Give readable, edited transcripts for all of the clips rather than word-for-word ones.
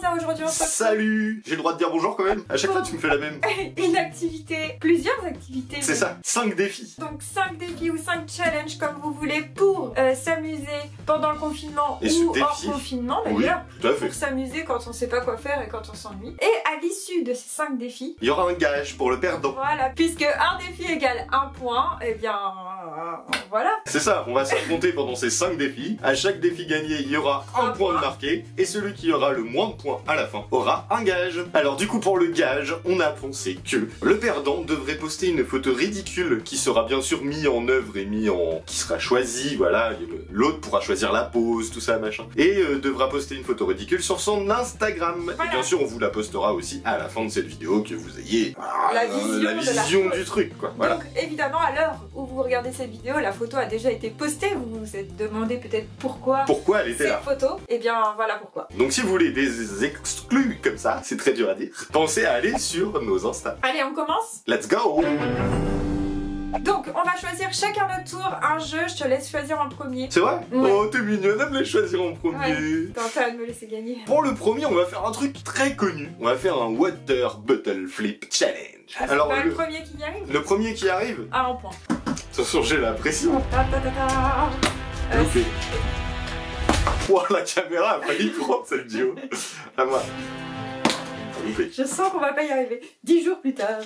ça aujourd'hui on se retrouve. Salut! J'ai le droit de dire bonjour quand même? À chaque fois tu me fais la même. Une activité, plusieurs activités. C'est ça, 5 défis. Donc 5 défis ou 5 challenges comme vous voulez pour s'amuser pendant le confinement et ou hors confinement d'ailleurs. Oui, tout à fait. Pour s'amuser quand on sait pas quoi faire et quand on s'ennuie. Et à l'issue de ces 5 défis, il y aura un gage pour le perdant. Voilà, puisque un défi égale 1 point, et bien voilà. C'est ça, on va s'affronter pendant ces 5 défis. À chaque défi gagné, il y aura un point de marqué. Et celui qui aura le moins de points à la fin aura un gage. Alors du coup pour le gage, on a pensé que le perdant devrait poster une photo ridicule qui sera bien sûr mis en œuvre et qui sera choisi, voilà. L'autre pourra choisir la pose, tout ça machin. Et devra poster une photo ridicule sur son Instagram. Voilà. Et bien sûr on vous la postera aussi à la fin de cette vidéo, que vous ayez la vision du truc quoi. Voilà. Donc évidemment à l'heure où vous regardez cette vidéo, la photo a déjà été postée. Vous vous êtes demandé peut-être pourquoi elle était là. Cette photo. Et bien voilà pourquoi. Donc si vous voulez des exclus comme ça, c'est très dur à dire, pensez à aller sur nos Insta. Allez on commence. Let's go. Donc, on va choisir chacun notre tour un jeu, je te laisse choisir en premier. C'est vrai? Ouais. Oh, t'es mignonne à me les choisir en premier. Ouais, t'as intérêt de me laisser gagner. Pour le premier, on va faire un truc très connu. On va faire un Water Bottle Flip Challenge. Alors, le premier qui y arrive? Le premier qui arrive? Ah, en point. Attention, j'ai la pression. Ok. Wow, la caméra a failli prendre cette duo. À moi. Je sens qu'on va pas y arriver. 10 jours plus tard.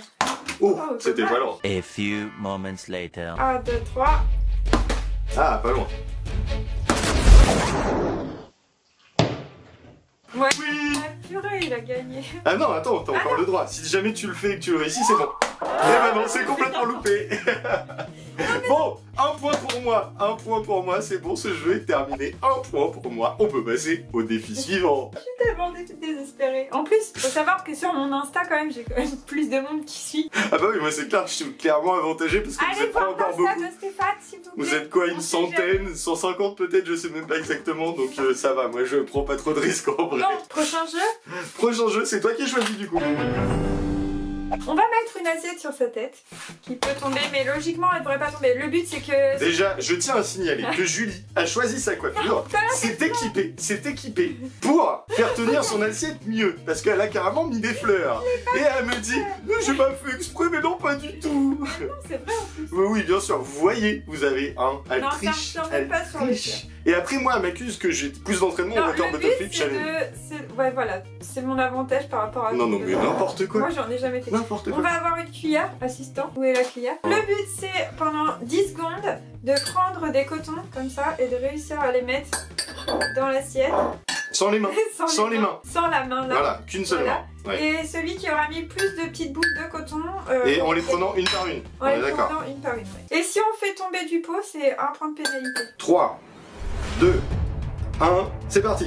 Oh, c'était pas loin. A few moments later. 1, 2, 3. Ah, pas loin. Ouais. Oui. Ah, purée, il a gagné. Ah non, attends, t'as encore le droit. Si jamais tu le fais et que tu le réussis, c'est bon. Eh ben non, c'est complètement loupé. Bon, un point pour moi. Un point pour moi, c'est bon, ce jeu est terminé. Un point pour moi. On peut passer au défi suivant. Je suis tellement désespérée. En plus, faut savoir que sur mon Insta, quand même, j'ai quand même plus de monde qui suit. Ah bah oui, moi c'est clair que je suis clairement avantagé parce que vous êtes pas encore beaucoup. De Stéphane, s'il vous plaît. Vous êtes quoi, une centaine, 150 peut-être, je sais même pas exactement, donc ça va, moi je prends pas trop de risques en vrai. Non, prochain jeu. Prochain jeu, c'est toi qui choisis du coup. On va mettre une assiette sur sa tête, qui peut tomber, mais logiquement elle devrait pas tomber. Le but c'est que... Déjà, je tiens à signaler que Julie a choisi sa coiffure, c'est équipé pour faire tenir son assiette mieux, parce qu'elle a carrément mis des fleurs. Et elle me dit, j'ai pas fait exprès, mais non, pas du tout. Mais non, c'est vrai en plus. Oui, bien sûr, vous voyez, vous avez elle triche, pas sur le cœur. Et après, moi, elle m'accuse que j'ai plus d'entraînement au Water Bottle Flip Challenge. Ouais, voilà, c'est mon avantage par rapport à... Non, mais n'importe quoi. Moi, j'en ai jamais fait. N'importe quoi. On va avoir une cuillère, assistant. Où est la cuillère? Le but, c'est pendant 10 secondes de prendre des cotons comme ça et de réussir à les mettre dans l'assiette. Sans les mains. Sans les mains. Sans la main, là. Voilà, qu'une seule main. Ouais. Et celui qui aura mis plus de petites boules de coton... et en les prenant une par une. En les prenant une par une, ouais. Et si on fait tomber du pot, c'est un point de pénalité. 3, 2, 1, c'est parti.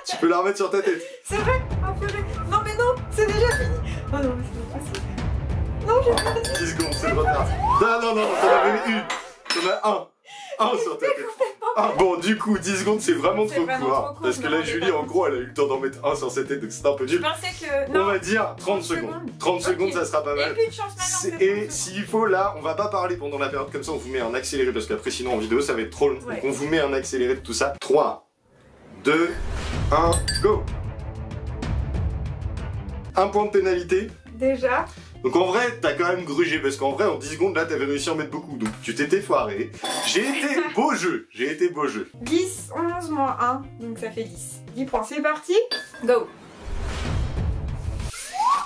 Tu peux la remettre sur ta tête. C'est vrai? Oh, purée. Non mais non, c'est déjà fini. Oh non, mais c'est pas possible. Non, j'ai pas de... 10 secondes, c'est trop tard. Non, t'en avais une. T'en as un sur ta tête. Ah bon, du coup, 10 secondes, c'est vraiment trop court. Parce que là, Julie, en gros, elle a eu le temps d'en mettre un sur sa tête, donc c'est un peu dur. Je pensais que... On va dire 30 secondes. 30 secondes, ça sera pas mal. Et puis une chance maintenant. Et s'il faut, là, on va pas parler pendant la période comme ça, on vous met un accéléré, parce qu'après, sinon, en vidéo, ça va être trop long. Ouais. Donc, on vous met un accéléré de tout ça. 3, 2, 1, go! Un point de pénalité. Déjà. Donc en vrai, t'as quand même grugé, parce qu'en vrai, en 10 secondes, là, t'avais réussi à en mettre beaucoup. Donc tu t'étais foiré. J'ai été beau jeu. 10, 11, moins 1, donc ça fait 10. 10 points, c'est parti. Go.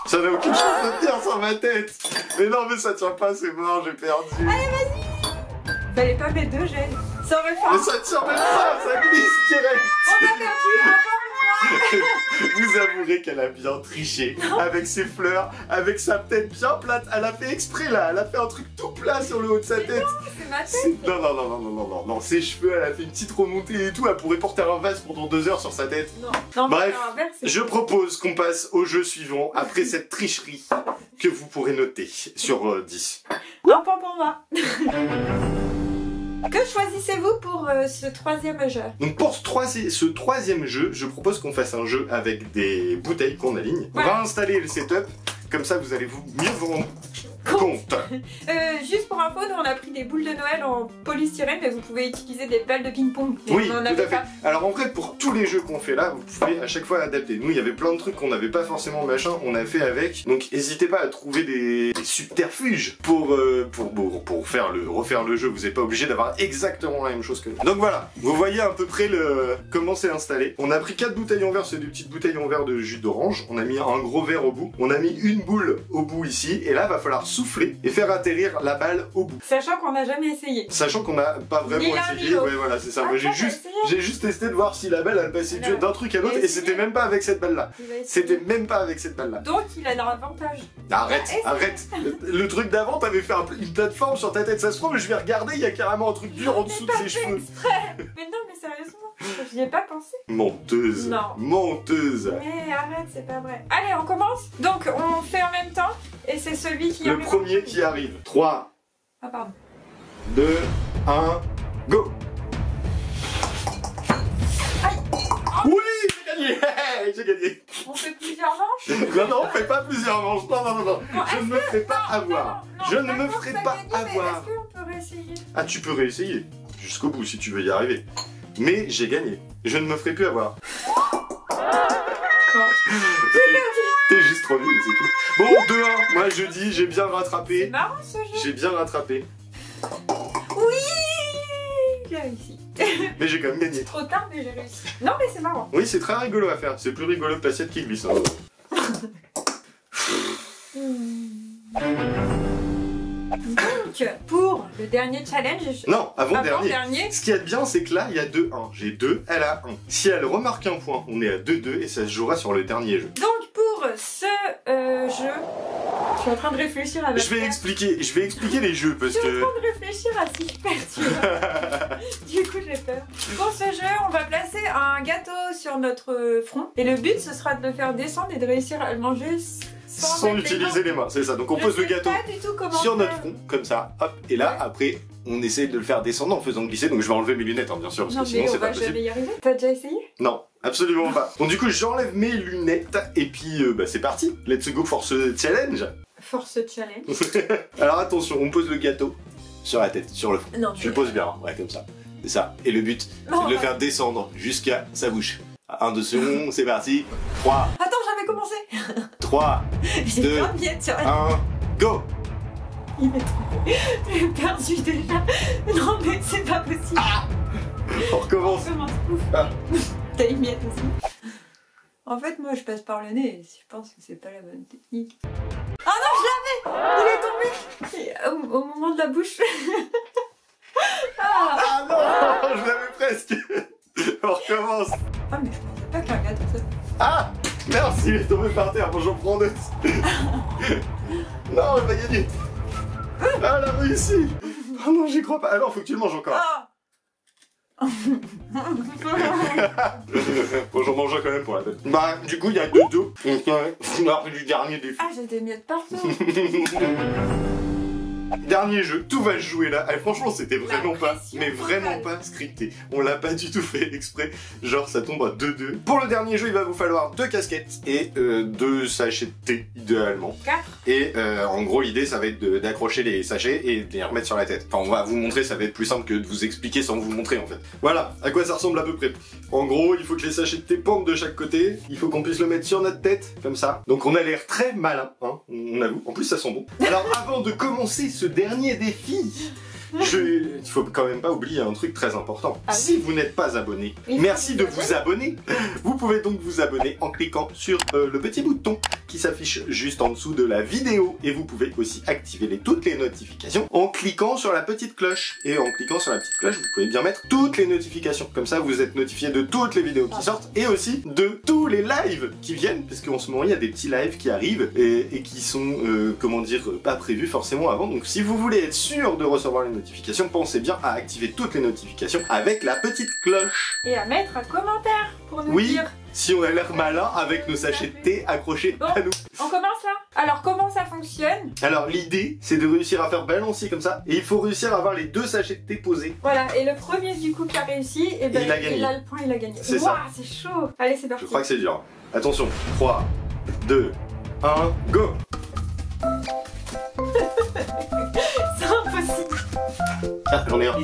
Ça n'a aucune chance de tenir sur ma tête. Mais non, mais ça tient pas, c'est mort, j'ai perdu. Allez, vas-y. Fallait pas mettre de gel. Ça aurait fait... Mais ça tient même pas, ça glisse direct. On a perdu. Vous avouerez qu'elle a bien triché avec ses fleurs, avec sa tête bien plate. Elle a fait exprès là, elle a fait un truc tout plat sur le haut de sa tête. Non, c'est ma tête. Non, ses cheveux, elle a fait une petite remontée et tout. Elle pourrait porter un vase pendant 2 heures sur sa tête. Non, bref, je propose qu'on passe au jeu suivant après cette tricherie que vous pourrez noter sur 10. Un point pour moi. Que choisissez-vous pour ce troisième jeu? Donc pour ce troisième jeu, je propose qu'on fasse un jeu avec des bouteilles qu'on aligne. On va installer le setup, comme ça vous allez mieux vous rendre compte. Juste pour info, nous on a pris des boules de Noël en polystyrène, mais vous pouvez utiliser des balles de ping-pong. Oui, on en tout avait à fait. pas. Alors en vrai, pour tous les jeux qu'on fait là, vous pouvez à chaque fois adapter. Nous, il y avait plein de trucs qu'on n'avait pas forcément machin, on a fait avec. Donc n'hésitez pas à trouver des subterfuges pour refaire le jeu. Vous n'êtes pas obligé d'avoir exactement la même chose que nous. Donc voilà, vous voyez à peu près comment c'est installé. On a pris 4 bouteilles en verre, c'est des petites bouteilles en verre de jus d'orange. On a mis un gros verre au bout. On a mis une boule au bout ici. Et là, va falloir souffler et faire atterrir la balle au bout. Sachant qu'on n'a jamais essayé. Sachant qu'on n'a pas vraiment essayé. Ouais, voilà, c'est ça. Moi, j'ai juste testé de voir si la balle elle passait d'un truc à l'autre. Et c'était même pas avec cette balle là. C'était même pas avec cette balle là. Donc il a un avantage. Arrête. Le truc d'avant, t'avais fait une plateforme sur ta tête. Ça se trouve, je vais regarder, il y a carrément un truc dur en dessous de ses cheveux. Mais non, mais sérieusement, j'y ai pas pensé. Menteuse. Non. Menteuse. Mais arrête, c'est pas vrai. Allez, on commence. Donc on fait en même temps. Et c'est celui qui Le premier qui arrive. 3, ah, pardon. 2, 1, go. Aïe. Oui, j'ai gagné. J'ai gagné. On fait plusieurs manches. Non, on fait pas plusieurs manches. Non. Bon, Je ne me ferai pas avoir. Je ne me ferai pas avoir. Est-ce qu'on peut réessayer? Ah, tu peux réessayer. Jusqu'au bout si tu veux y arriver. Mais j'ai gagné. Je ne me ferai plus avoir. T'es juste trop nul, c'est tout. Bon, 2-1. Moi, je dis, j'ai bien rattrapé. C'est marrant ce jeu. J'ai bien rattrapé. Oui, j'ai réussi. Mais j'ai quand même gagné. Trop tard, mais j'ai réussi. Non, mais c'est marrant. Oui, c'est très rigolo à faire. C'est plus rigolo que l'assiette qui glisse. Hein. Donc, pour le dernier challenge... Non, avant-dernier. Ce qui est bien, c'est que là, il y a 2-1. J'ai 2, elle a 1. Si elle remarque un point, on est à 2-2 et ça se jouera sur le dernier jeu. Donc, pour ce jeu... Je suis en train de réfléchir à je vais expliquer les jeux parce que... Je suis en train de réfléchir à si je perds, tu vois. Du coup, j'ai peur. Pour ce jeu, on va placer un gâteau sur notre front. Et le but, ce sera de le faire descendre et de réussir à le manger sans utiliser les mains. C'est ça. Donc on pose le gâteau sur notre faire. front, comme ça. Hop. Et là, après, on essaie de le faire descendre en faisant glisser. Donc je vais enlever mes lunettes, hein, bien sûr, parce non, que sinon c'est pas possible. Jamais y arriver. T'as déjà essayé? Non. Absolument pas. Donc du coup, j'enlève mes lunettes et puis c'est parti. Let's go for ce challenge. Force challenge. Alors attention, on pose le gâteau sur la tête, sur le front. Non, tu le poses bien, hein. Ouais, comme ça. C'est ça. Et le but, c'est de le faire descendre jusqu'à sa bouche. 1, 2 secondes, c'est parti. 3. Attends, j'avais commencé. 3, 2, 1, go. Il est trompé. J'ai perdu déjà. Non, mais c'est pas possible. Ah, on recommence. Ouf. Ah. T'as une miette aussi. En fait, moi, je passe par le nez. Je pense que c'est pas la bonne technique. Ah non, je l'avais. Il est tombé. Au moment de la bouche. Ah non, je l'avais presque. On recommence. Ah, mais je pensais pas qu'un gâteau ça. Ah, merci, il est tombé par terre. Bon, j'en prends d'autres. Non, elle va gagner. Ah, elle a réussi. Oh non, j'y crois pas. Alors, faut que tu le manges encore. Ah. Bon, j'en mange quand même pour la tête. Bah, du coup, il y a 2-2. On a pris du dernier défi. Ah, j'ai des miettes partout. Dernier jeu, tout va se jouer là. Et franchement, c'était vraiment vraiment pas scripté. On l'a pas du tout fait exprès. Genre, ça tombe à 2-2. Pour le dernier jeu, il va vous falloir 2 casquettes et 2 sachets de thé, idéalement. 4. Et en gros, l'idée, ça va être d'accrocher les sachets et de les remettre sur la tête. Enfin, on va vous montrer, ça va être plus simple que de vous expliquer sans vous montrer, en fait. Voilà, à quoi ça ressemble à peu près. En gros, il faut que les sachets de thé pendent de chaque côté. Il faut qu'on puisse le mettre sur notre tête, comme ça. Donc, on a l'air très malin, hein, on avoue. En plus, ça sent bon. Alors, avant de commencer ce dernier défi, il faut quand même pas oublier un truc très important. Ah oui. Si vous n'êtes pas abonné, merci de vous abonner. Vous pouvez donc vous abonner en cliquant sur le petit bouton qui s'affiche juste en dessous de la vidéo. Et vous pouvez aussi activer toutes les notifications en cliquant sur la petite cloche. Et en cliquant sur la petite cloche, vous pouvez bien mettre toutes les notifications. Comme ça, vous êtes notifié de toutes les vidéos qui sortent et aussi de tous les lives qui viennent. Parce qu'en ce moment, il y a des petits lives qui arrivent et qui sont, comment dire, pas prévus forcément avant. Donc si vous voulez être sûr de recevoir les notifications, pensez bien à activer toutes les notifications avec la petite cloche. Et à mettre un commentaire pour nous dire si on a l'air malin avec nos sachets de thé accrochés à nous. On commence là? Alors comment ça fonctionne? Alors l'idée c'est de réussir à faire balancier comme ça et il faut réussir à avoir les 2 sachets de thé posés. Voilà, et le premier du coup qui a réussi, et ben, il a gagné. Il a le point, il a gagné. C'est ça. C'est chaud. Allez, c'est parti. Je crois que c'est dur. Attention, 3, 2, 1, go. Ah, j'en ai un. Attends,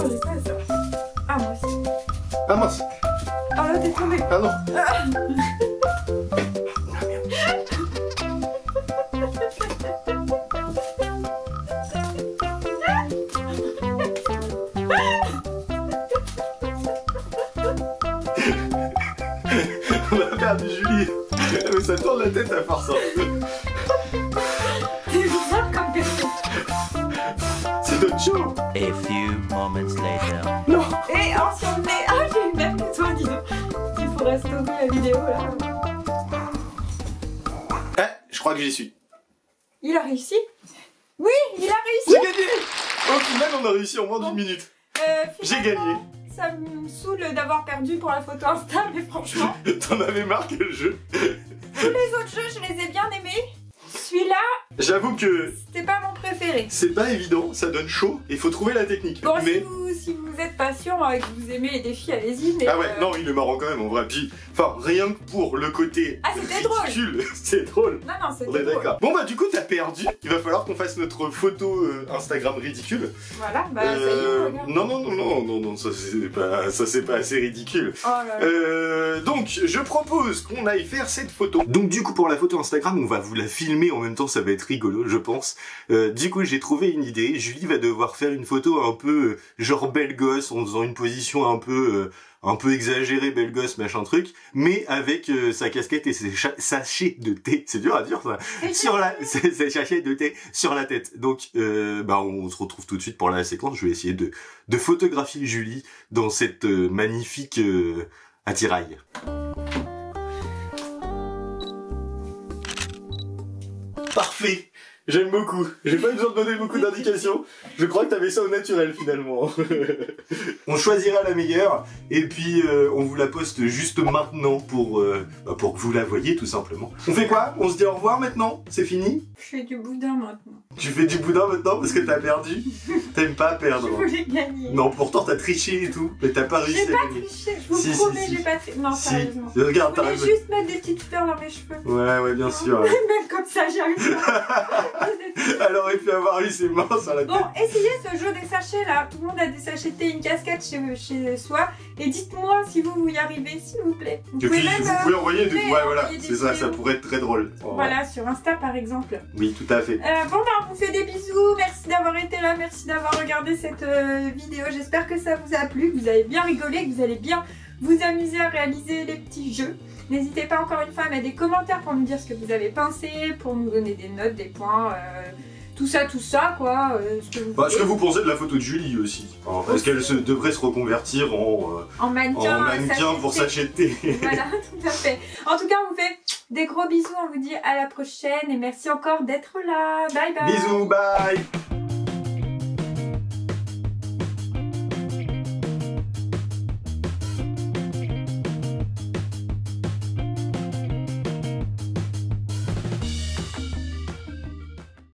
j'ai pas ça. Ah, moi aussi. Ah mince. Ah là, t'es tombé. Ah non. On a perdu Julie. Mais ça tourne la tête à faire ça. C'est bizarre comme personne. C'est notre show. A few moments later. Non. Et on s'en est. Ah, j'ai eu le même que toi, dis donc. Il faudrait stopper la vidéo là. Ah, je crois que j'y suis. Il a réussi? Oui, il a J'ai réussi! gagné. Au final, on a réussi en moins d'une minute. J'ai Finalement, gagné. Ça me saoule d'avoir perdu pour la photo Insta, mais franchement, T'en avais marre que le jeu. tous les autres jeux, je les ai bien aimés. Celui-là, J'avoue que c'était pas mon préféré. c'est pas évident, ça donne chaud, il faut trouver la technique. Bon, mais... si vous êtes patient et que vous aimez les défis, allez-y. Mais Ah ouais, non, il est marrant quand même en vrai. Puis, enfin, rien que pour le côté Ah, c'était drôle. ridicule, c'est drôle. Non, On c'était est drôle. d'accord. Bon bah du coup t'as perdu. Il va falloir qu'on fasse notre photo Instagram ridicule. Voilà, bah ça y est, regarde. Non, ça c'est pas assez ridicule. Oh là là. Donc je propose qu'on aille faire cette photo. Donc du coup pour la photo Instagram on va vous la filmer en même temps, ça va être rigolo je pense. Du coup j'ai trouvé une idée. Julie va devoir faire une photo un peu genre belle gosse en faisant une position un peu exagéré, belle gosse, machin truc, mais avec sa casquette et ses sachets de thé, c'est dur à dire ça, sur ses sachets de thé sur la tête. Donc, on se retrouve tout de suite pour la séquence. Je vais essayer de photographier Julie dans cette magnifique attirail. Parfait. J'aime beaucoup. J'ai pas besoin de donner beaucoup d'indications. Je crois que t'avais ça au naturel finalement. On choisira la meilleure et puis on vous la poste juste maintenant pour que vous la voyiez tout simplement. On fait quoi? On se dit au revoir maintenant? C'est fini? Je fais du boudin maintenant. Tu fais du boudin maintenant parce que t'as perdu? T'aimes pas perdre? Je voulais gagner. Non, pourtant t'as triché et tout, mais t'as pas réussi J'ai à pas gagner. triché, je vous Si, promets, si. j'ai pas triché. Non, Si, sérieusement. regarde, Je t'as voulais juste mettre des petites fleurs dans mes cheveux. Ouais, bien sûr. Même comme ça, j'y arrive pas. Elle aurait pu avoir eu ses mains sur la tête. Bon, essayez ce jeu des sachets là. Tout le monde a des sachets de thé, une casquette chez soi. Et dites-moi si vous y arrivez, s'il vous plaît. Vous Et puis même, vous pouvez envoyer des... pouvez Ouais, voilà, envoyer des c'est ça, ça vidéos. pourrait être très drôle. Oh, Voilà, sur Insta par exemple. oui, tout à fait. Bon, on vous fait des bisous. Merci d'avoir été là. Merci d'avoir regardé cette vidéo. J'espère que ça vous a plu, que vous avez bien rigolé, que vous allez bien vous amuser à réaliser les petits jeux. N'hésitez pas encore une fois à mettre des commentaires pour nous dire ce que vous avez pensé, pour nous donner des notes, des points, tout ça quoi. Ce que vous Parce que voulez. vous pensez de la photo de Julie aussi. Hein, parce qu'elle devrait se reconvertir En mannequin, pour s'acheter de thé. Voilà, tout à fait. En tout cas, on vous fait des gros bisous. On vous dit à la prochaine et merci encore d'être là. Bye bye. Bisous, bye.